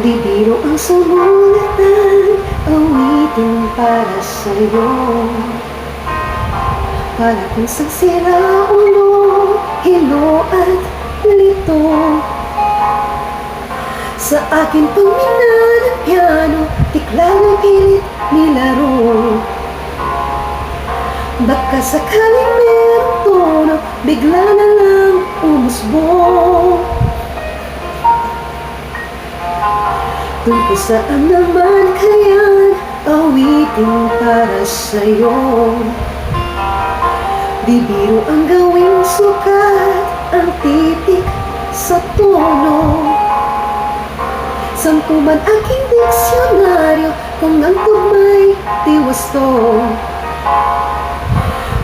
Di biro ang sumulatan, awitin para sa'yo. Para kung sa siraulo, hilo at lito. Sa akin pang ng piano, tikla ng pilit nilaro. Baka sakaling merong tono, bigla na lang umusbong. Kung saan naman kaya'y awitin para sa'yo. Di biro ang gawing sukat, ang titik sa tono. Sampu man aking diksyonaryo, kung ang tugma'y tiwasto.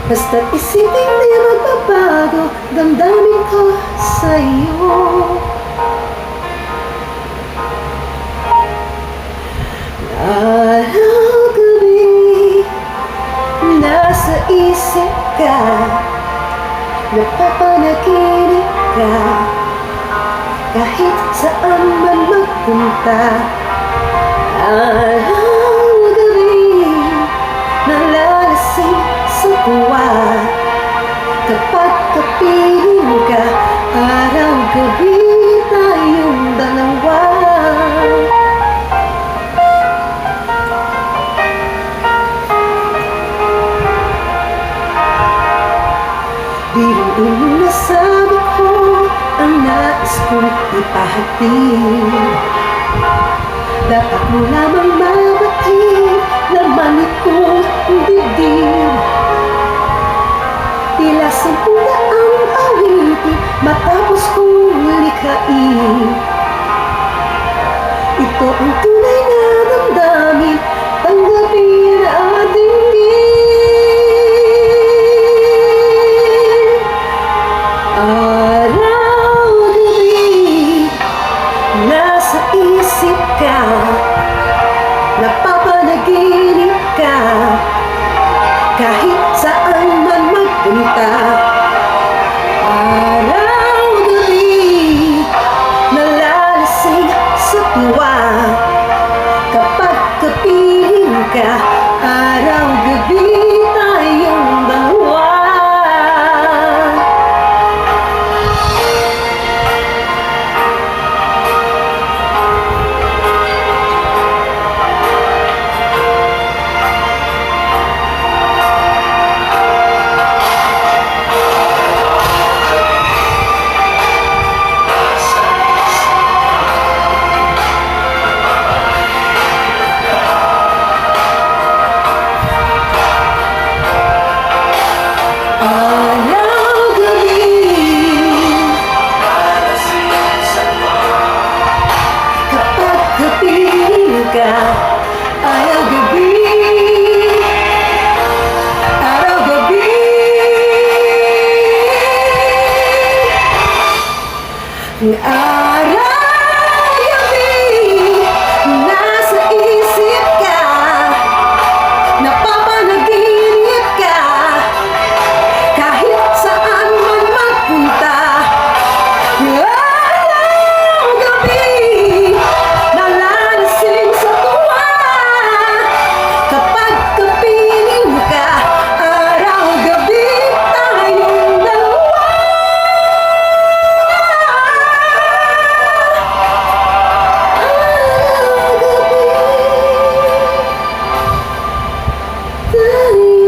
Basta't isipin di magbabago, damdamin ko sa'yo. Araw-gabi, nasa isip ka, napapanaginip ka, kahit saan man magpunta. Araw-gabi, nalalasing sa tuwa, kapag kapiling ka. Araw-gabi, tayong dalawa. Biruin mo nasabi ko ang nais kong ipahatid. Dapat mo lamang mabatid, laman itong dibdib. Tila 10 awitin matapos kong likhain. Ito ang tunay na damdamin, tanggapin at dinggin. Araw-gabi, nasa isip ka, napapanaginip ka, kahit saan man magpunta. Araw-gabi, nalalasing sa tuwa, kapag kapiling ka. Araw-gabi, tayong dalawa. Araw-gabi, araw-gabi, araw-gabi, nasa isip ka, napapanaginip ka, kahit saan man magpunta. Araw-gabi, nalalasing sa tuwa, kapag kapiling ka. Araw-gabi, tayong dalawa. Araw-gabi, tayong